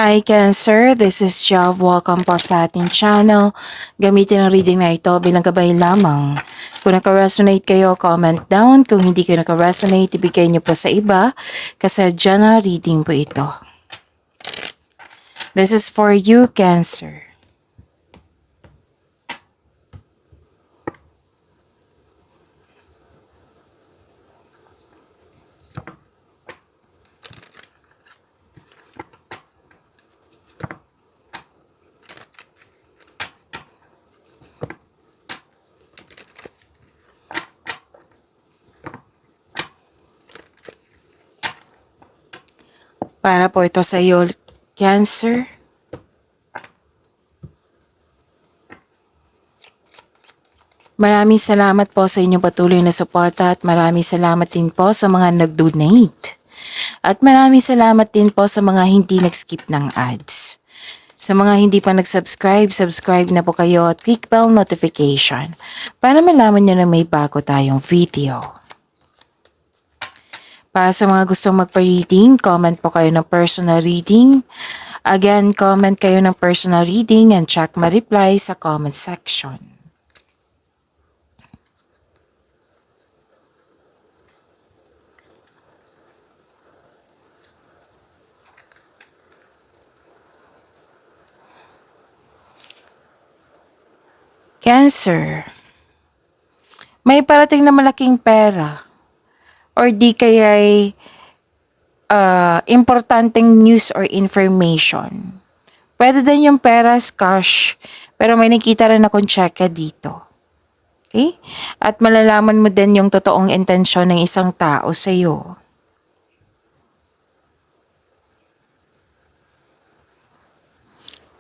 Hi Cancer, this is Jav. Welcome po sa ating channel. Gamitin ang reading na ito bilang gabay lamang. Kung naka-resonate kayo, comment down. Kung hindi kayo naka-resonate, ibigay niyo po sa iba kasi general reading po ito. This is for you, Cancer. Para po ito sa iyo, Cancer. Maraming salamat po sa inyong patuloy na suporta at maraming salamat din po sa mga nag-donate. At maraming salamat din po sa mga hindi nag-skip ng ads. Sa mga hindi pa nag-subscribe, subscribe na po kayo at click bell notification para malaman nyo na may bago tayong video. Para sa mga gustong magpa-reading, comment po kayo ng personal reading. Again, comment kayo ng personal reading and check my reply sa comment section. Cancer, may parating na malaking pera or di kaya'y importanteng news or information. Pwede din yung pera, cash, pero may nakita rin akong cheque dito. Okay? At malalaman mo din yung totoong intensyon ng isang tao sa iyo.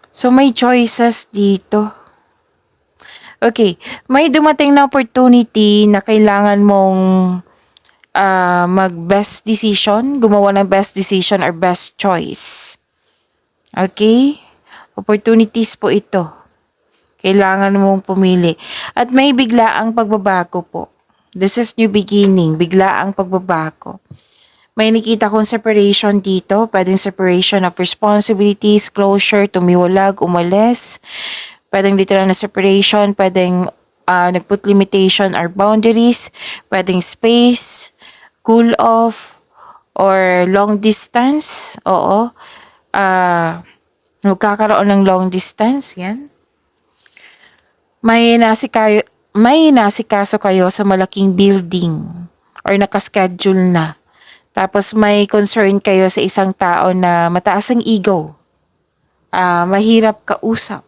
So may choices dito. Okay, may dumating na opportunity na kailangan mong mag-best decision, gumawa ng best decision or best choice. Okay? Opportunities po ito. Kailangan mong pumili. At may biglaang pagbabago po. This is new beginning, biglaang pagbabago. May nakita kong separation dito, pwedeng separation of responsibilities, closure, tumiwalag, umalis. Pwedeng literal na separation, pwedeng nag-put limitation or boundaries, pwedeng space, cool off, or long distance. Oo. Magkakaroon ng long distance, yan. May nasikaso kayo sa malaking building or nakaschedule na. Tapos may concern kayo sa isang tao na mataas ang ego. Mahirap kausap.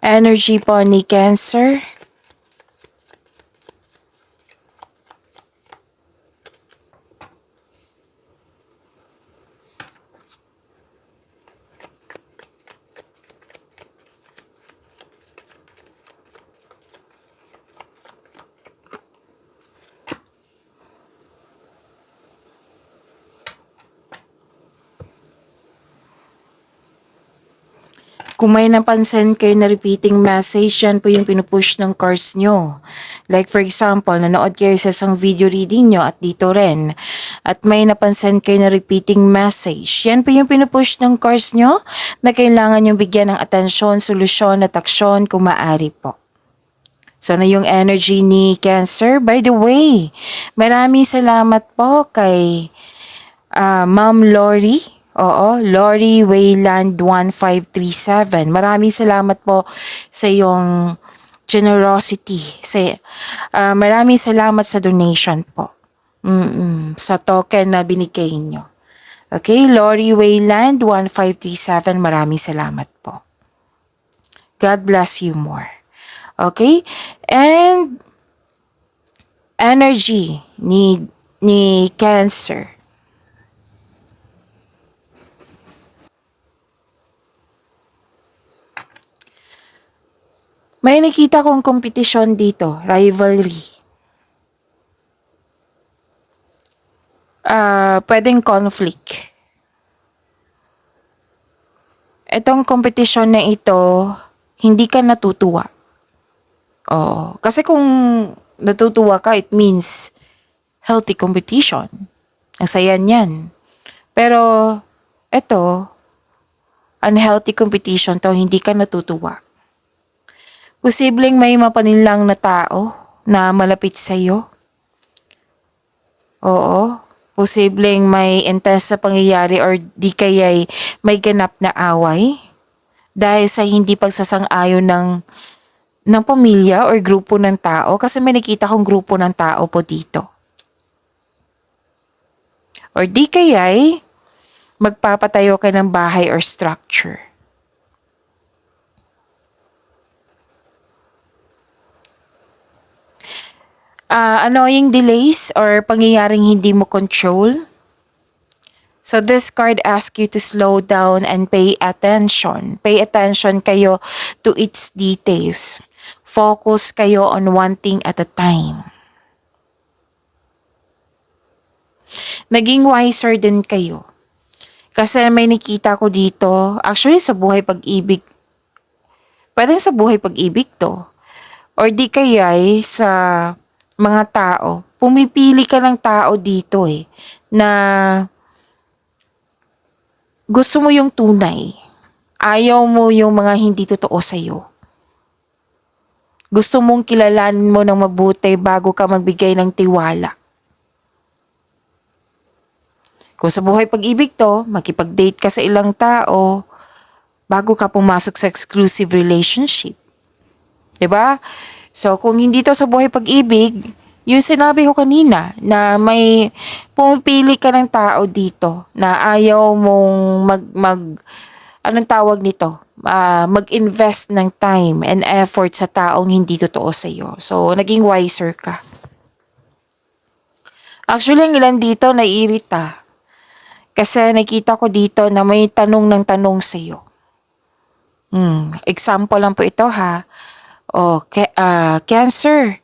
Energy po ni Cancer. Kung may napansin kayo na repeating message, yan po yung pinupush ng cards nyo. Like for example, nanood kayo sa isang video reading nyo at dito rin. At may napansin kayo na repeating message. Yan po yung pinupush ng cards nyo na kailangan yung bigyan ng atensyon, solusyon at aksyon kung maaari po. So na yung energy ni Cancer. By the way, maraming salamat po kay Ma'am Lori. Oo, Lori Wayland 1537. Maraming salamat po sa iyong generosity. Maraming salamat sa donation po. Sa token na binigay nyo. Okay, Lori Wayland 1537. Maraming salamat po. God bless you more. Okay? And energy ni Cancer. May nakita kong kompetisyon dito, rivalry. Pwedeng conflict. Itong kompetisyon na ito, hindi ka natutuwa. Oo. Kasi kung natutuwa ka, it means healthy competition. Ang saya niyan. Pero, ito, unhealthy competition to, hindi ka natutuwa. Posibleng may mapaninlang na tao na malapit sa iyo. Oo. Posibleng may intense na pangyayari or di kaya'y may ganap na away dahil sa hindi pagsasang-ayon ng pamilya or grupo ng tao, kasi may nakita kong grupo ng tao po dito. Or di kaya'y magpapatayo ka ng bahay or structure. Annoying delays or pangyayaring hindi mo control. So this card asks you to slow down and pay attention. Pay attention kayo to its details. Focus kayo on one thing at a time. Naging wiser din kayo. Kasi may nakita ko dito, actually sa buhay pag-ibig, pwedeng sa buhay pag-ibig to. Or di kaya'y sa mga tao, pumipili ka ng tao dito na gusto mo yung tunay. Ayaw mo yung mga hindi totoo sa'yo. Gusto mong kilalanin mo ng mabuti bago ka magbigay ng tiwala. Kung sa buhay pag-ibig to, makipag-date ka sa ilang tao bago ka pumasok sa exclusive relationship. 'Di ba? So, kung hindi to sa buhay pag-ibig, yung sinabi ko kanina na may pumipili ka ng tao dito na ayaw mong anong tawag nito? Mag-invest ng time and effort sa taong hindi totoo sa iyo. So, naging wiser ka. Actually, ang ilan dito naiirita. Kasi nakita ko dito na may tanong ng tanong sa iyo. Example lang po ito ha. Cancer,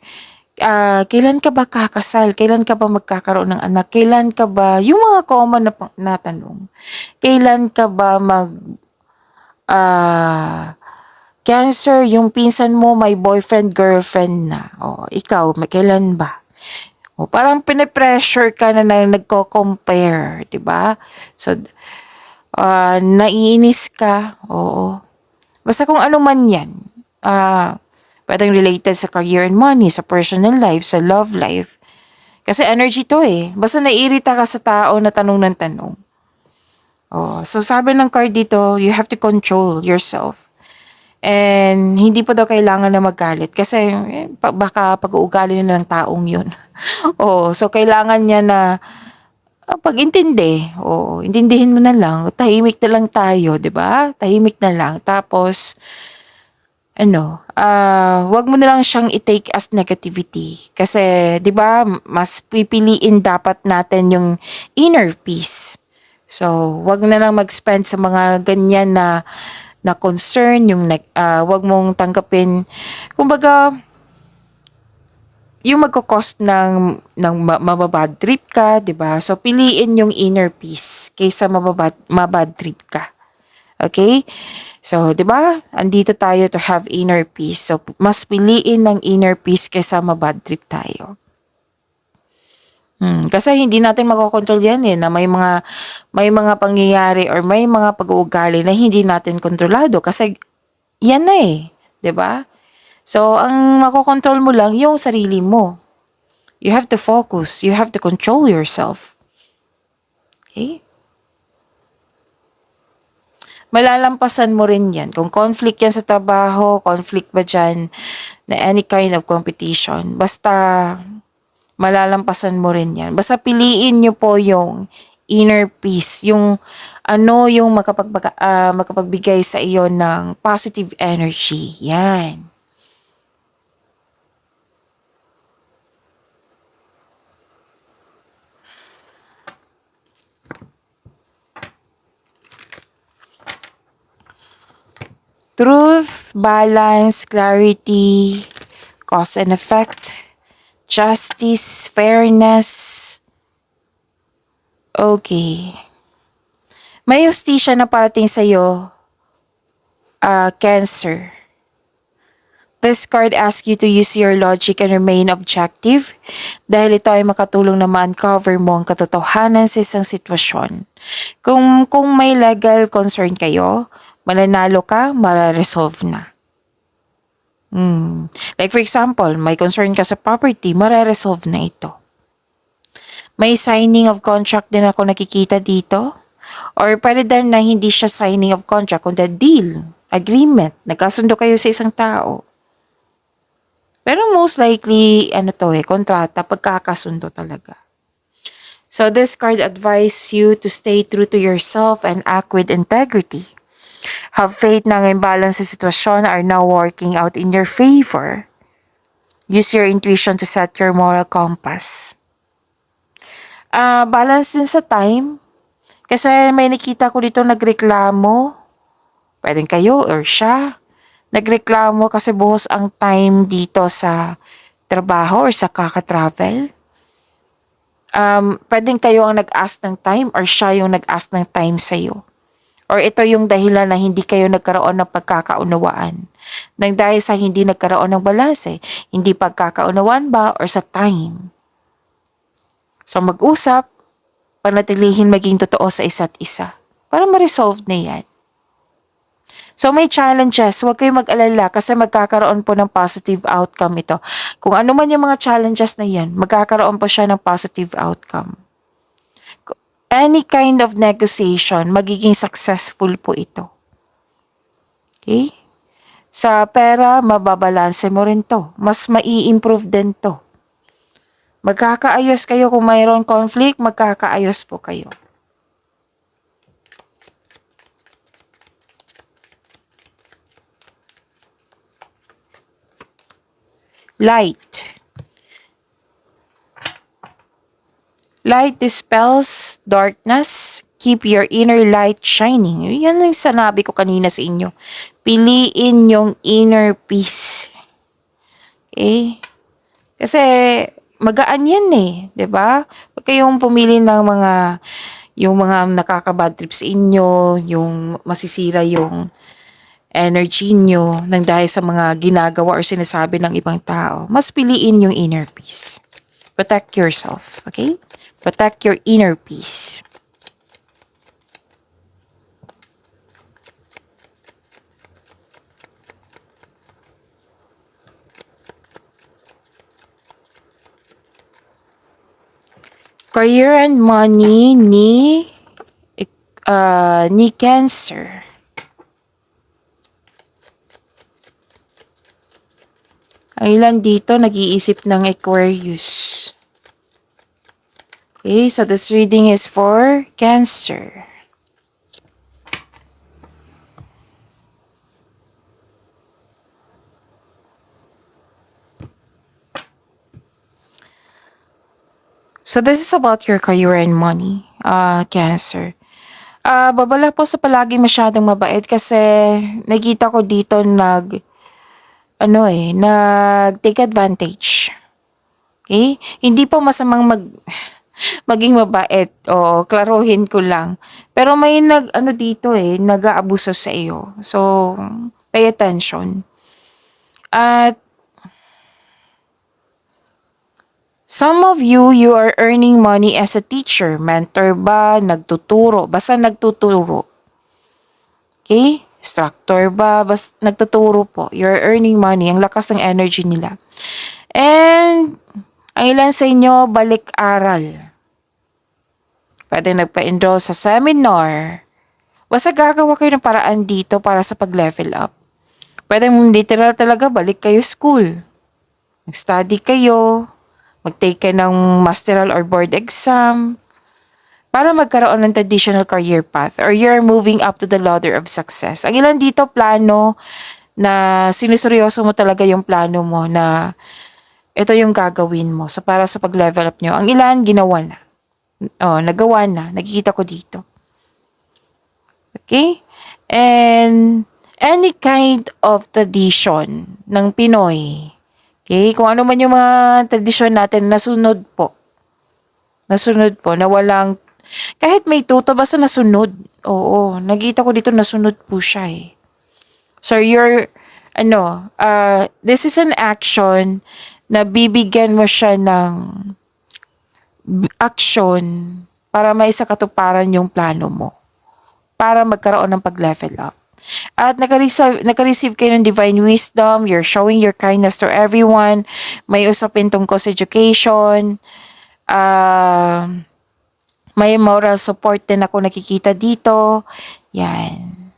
kailan ka ba kakasal? Kailan ka ba magkakaroon ng anak? Kailan ka ba, yung mga common na tanong, kailan ka ba Cancer, yung pinsan mo may boyfriend, girlfriend na. Ikaw, kailan ba? Parang pinipressure ka na nagko-compare, di ba? So, naiinis ka, oo. Basta kung ano man yan, pwedeng related sa career and money, sa personal life, sa love life. Kasi energy to Basta naiirita ka sa tao na tanong ng tanong. So sabi ng card dito, you have to control yourself. And hindi pa daw kailangan na magalit kasi baka pag-uugali na ng taong yun. So kailangan niya na pag-intindi. Intindihin mo na lang. Tahimik na lang tayo, 'di ba? Tahimik na lang. Tapos wag mo na lang siyang i-take as negativity. Kasi, di ba, mas pipiliin dapat natin yung inner peace. So, wag na lang mag-spend sa mga ganyan na concern, wag mong tanggapin. Kumbaga, yung magko-cost ng mababad trip ka, di ba? So, piliin yung inner peace kaysa mababad trip ka. Okay? So, 'di ba? Andito tayo to have inner peace. So, mas piliin ng inner peace kaysa mabad trip tayo. Kasi hindi natin makokontrol yan na may mga pangyayari or may mga pag-uugali na hindi natin kontrolado kasi yan na 'di ba? So, ang makokontrol mo lang yung sarili mo. You have to focus, you have to control yourself. Okay? Malalampasan mo rin yan. Kung conflict yan sa trabaho, conflict ba dyan na any kind of competition, basta malalampasan mo rin yan. Basta piliin nyo po yung inner peace, yung yung makapagbigay sa iyo ng positive energy. Yan. Truth, balance, clarity, cause and effect, justice, fairness. Okay. May hustisya na parating sa'yo, Cancer. This card asks you to use your logic and remain objective dahil ito ay makatulong na ma-uncover mo ang katotohanan sa isang sitwasyon. Kung may legal concern kayo, mananalo ka, mararesolve na. Like for example, may concern ka sa property, mararesolve na ito. May signing of contract din ako nakikita dito. Or pwede din na hindi siya signing of contract, kundi deal, agreement, nagkasundo kayo sa isang tao. Pero most likely, kontrata, pagkakasundo talaga. So this card advises you to stay true to yourself and act with integrity. Have faith na ang imbalance sa sitwasyon are now working out in your favor. Use your intuition to set your moral compass. Balance din sa time. Kasi may nakita ko dito nagreklamo. Pwedeng kayo or siya. Nagreklamo kasi buhos ang time dito sa trabaho or sa kaka-travel. Pwedeng kayo ang nag-ask ng time or siya yung nag-ask ng time sa'yo. Or ito yung dahilan na hindi kayo nagkaroon ng pagkakaunawaan. Nang dahil sa hindi nagkaroon ng balanse, hindi pagkakaunawaan ba or sa time. So mag-usap, panatilihin maging totoo sa isa't isa para ma-resolve na yan. So may challenges, huwag kayong mag-alala kasi magkakaroon po ng positive outcome ito. Kung ano man yung mga challenges na yan, magkakaroon po siya ng positive outcome. Any kind of negotiation, magiging successful po ito. Okay? Sa pera, mababalanse mo rin to. Mas mai-improve din to. Magkakaayos kayo kung mayroon conflict, magkakaayos po kayo. Light. Light dispels darkness. Keep your inner light shining. Yan yung sanabi ko kanina sa inyo. Piliin yung inner peace. Okay? Kasi magaan yan eh. 'Di ba? Huwag kayong pumili ng yung mga nakaka-bad trip sa inyo, yung masisira yung energy nyo nang dahil sa mga ginagawa or sinasabi ng ibang tao. Mas piliin yung inner peace. Protect yourself, okay? Protect your inner peace. Career and money ni Cancer. Ang ilan dito nag-iisip ng Aquarius. Okay, so this reading is for Cancer. So this is about your career and money, Cancer. Babala po sa palagi masyadong mabait kasi nakita ko dito nag-take advantage. Okay? Hindi po masamang maging mabait. O, klaruhin ko lang. Pero may nag-aabuso sa iyo. So, pay attention. At some of you are earning money as a teacher, mentor ba, nagtuturo, basta nagtuturo. Okay? Instructor ba, basta nagtuturo po. You're earning money, ang lakas ng energy nila. And, ang ilan sa inyo, balik-aral. Pwede nagpa-enroll sa seminar. Basta gagawa kayo ng paraan dito para sa pag-level up. Pwede literal talaga, balik kayo school. Mag-study kayo. Mag-take ka ng masteral or board exam para magkaroon ng traditional career path or you're moving up to the ladder of success. Ang ilan dito plano na sinuseryoso mo talaga yung plano mo na ito yung gagawin mo para sa pag-level up nyo. Ang ilan ginawa na. Nagawa na. Nakikita ko dito. Okay? And any kind of tradition ng Pinoy. Okay? Kung ano man yung mga tradisyon natin, nasunod po. Nasunod po, na walang, kahit may tuto, basta nasunod. Oo, nakita ko dito nasunod po siya eh. So you're, this is an action na bibigyan mo siya ng action para may sa katuparan yung plano mo. Para magkaroon ng pag-level up. At naka-receive kayo ng divine wisdom, you're showing your kindness to everyone, may usapin tungkol sa education, may moral support din ako nakikita dito. Yan.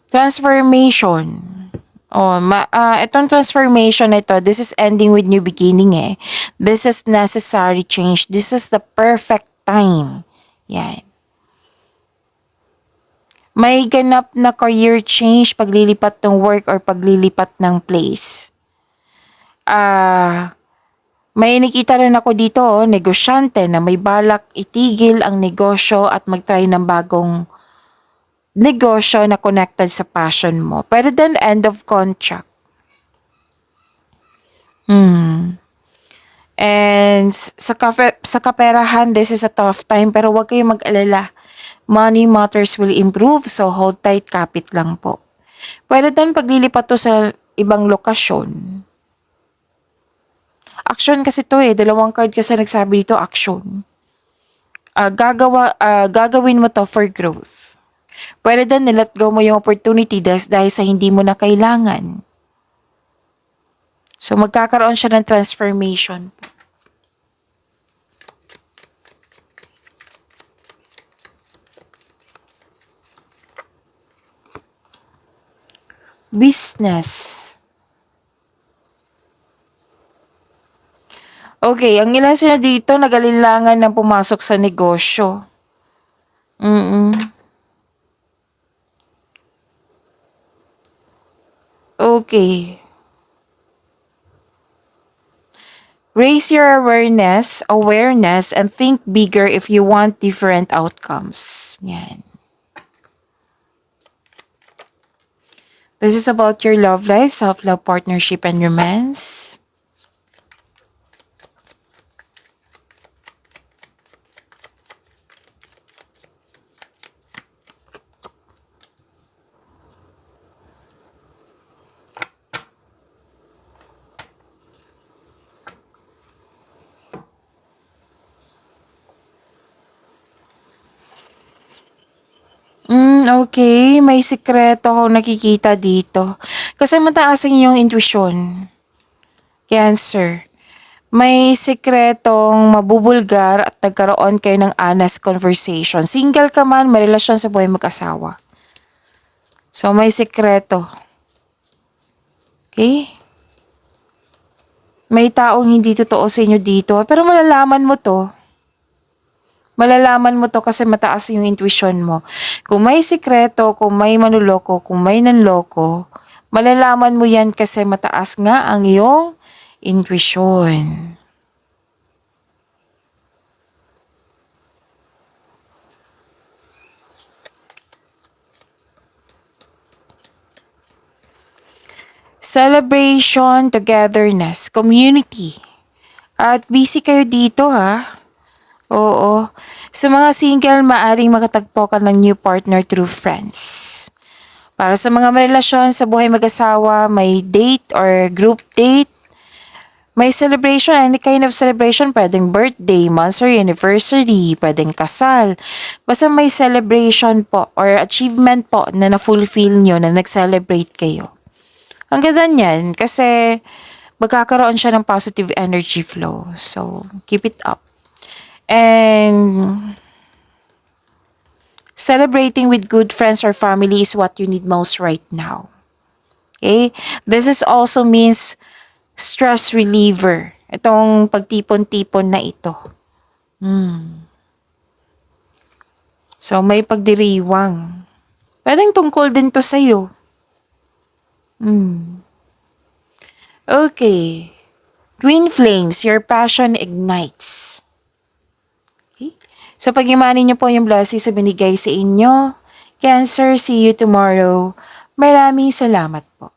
Transformation. Itong transformation na ito, this is ending with new beginning eh. This is necessary change. This is the perfect time. Yan. May ganap na career change, paglilipat ng work or paglilipat ng place. May nakita rin ako dito, negosyante na may balak itigil ang negosyo at mag-try ng bagong negosyo na connected sa passion mo. Pwede din end of contract. And sa kaperahan, this is a tough time pero huwag kayong mag-alala. Money matters will improve, so hold tight, kapit lang po. Pwede din paglilipat to sa ibang lokasyon. Action kasi to eh. Dalawang card kasi nagsabi dito, action. Gagawin mo to for growth. Pwede din nilet go mo yung opportunity dahil sa hindi mo na kailangan. So magkakaroon siya ng transformation. Business. Okay, ang ilan sila dito nag-alilangan na pumasok sa negosyo. Okay. Raise your awareness, and think bigger if you want different outcomes. Yan. This is about your love life, self-love, partnership, and romance. Okay. May sikreto ako nakikita dito. Kasi mataas ang iyong intuition. Cancer. May sikretong mabubulgar at nagkaroon kayo ng honest conversation. Single ka man, may relasyon sa buhay mag-asawa. So, may sikreto. Okay? May taong hindi totoo sa inyo dito. Pero malalaman mo to. Malalaman mo to kasi mataas yung intuition mo. Kung may sikreto, kung may manuloko, kung may nanloko, malalaman mo yan kasi mataas nga ang iyong intuition. Celebration, togetherness, community. At busy kayo dito ha. Oo. Sa mga single, maaring makatagpo ka ng new partner through friends. Para sa mga may relasyon sa buhay mag-asawa, may date or group date, may celebration, any kind of celebration, pwedeng birthday, monthsary, anniversary, pwedeng kasal. Basta may celebration po or achievement po na na-fulfill nyo, na nag-celebrate kayo. Ang ganda niyan kasi magkakaroon siya ng positive energy flow. So, keep it up. And celebrating with good friends or family is what you need most right now. Okay? This is also means stress reliever. Itong pagtipon-tipon na ito. So, may pagdiriwang. Pwedeng tungkol din to sa'yo. Okay. Twin flames, your passion ignites. Okay? So pag-imani niyo po yung blessings sa binigay sa inyo. Cancer, see you tomorrow. Maraming salamat po.